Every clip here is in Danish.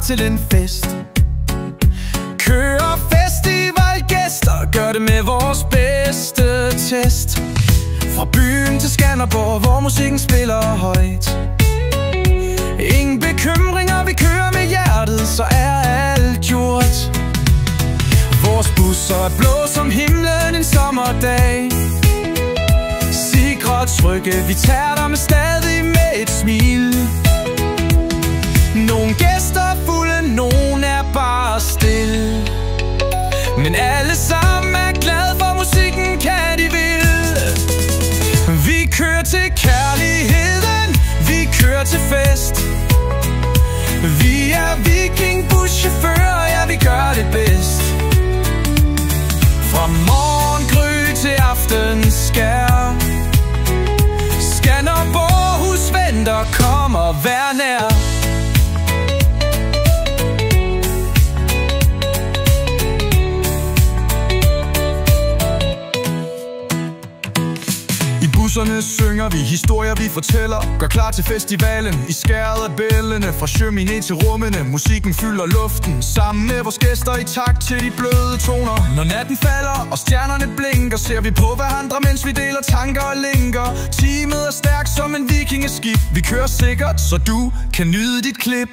til en fest. Kører festivalgæster, gør det med vores bedste test. Fra byen til Skanderborg, hvor musikken spiller højt. Ingen bekymringer, vi kører med hjertet, så er alt gjort. Vores busser er blå som himlen en sommerdag. Sikre og trygge, vi tager dig med stadig med et smil. Nogle gæster er fulde, nogen er bare stille, men alle sammen er glade for musikken, kan de vil. Vi kører til kærligheden, vi kører til fest. Vi er vikingbuschauffør, ja, vi gør det bedst. Fra morgengry til aftenskær, Skanderborg hus venter, kom og vær nær. I busserne synger vi historier, vi fortæller. Gør klar til festivalen i skæret af bællene. Fra Sjømin ind til rummene, musikken fylder luften. Sammen med vores gæster i takt til de bløde toner. Når natten falder og stjernerne blinker, ser vi på hverandre, mens vi deler tanker og linker. Teamet er stærkt som en vikingeskib. Vi kører sikkert, så du kan nyde dit klip.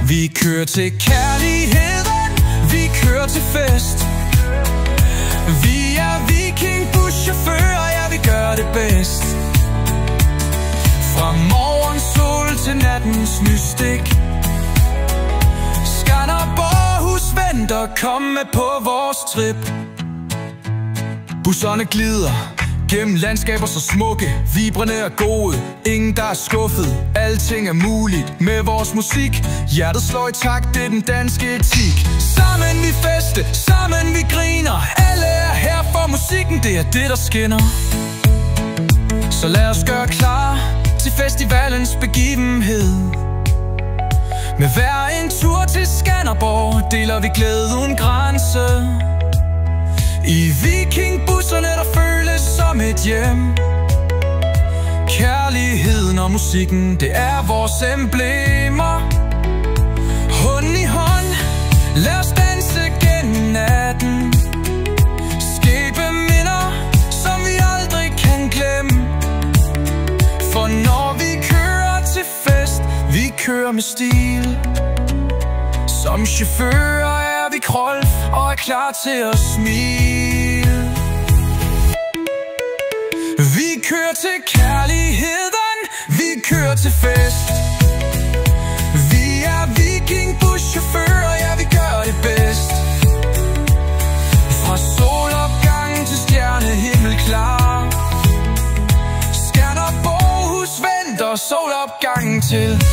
Vi kører til kærligheden, vi kører til fest. Vi er vikingbuschauffør, ja, vi gør det bedst. Fra morgens sol til nattens mystik, Skanderborg hus venter, kom med på vores trip. Busserne glider gennem landskaber så smukke, vibrende og gode. Ingen der er skuffet, alting er muligt med vores musik. Hjertet slår i takt, det er den danske etik. Sammen vi feste, sammen vi griner. Alle er her for musikken, det er det der skinner. Så lad os gøre klar til festivalens begivenhed. Med hver en tur til Skanderborg deler vi glæde uden grænse. I vikingbusserne, der føles som et hjem. Kærligheden og musikken, det er vores emblemer. Hånd i hånd, lad os danse gennem natten. Skæbe minder, som vi aldrig kan glemme. For når vi kører til fest, vi kører med stil. Som chauffører er vi krolf og er klar til at smile. Vi kører til kærligheden, vi kører til fest. Vi er vikingbuschauffør, ja, vi gør det bedst. Fra solopgang til stjernehimmel klar, Skanderborg hus venter solopgangen til.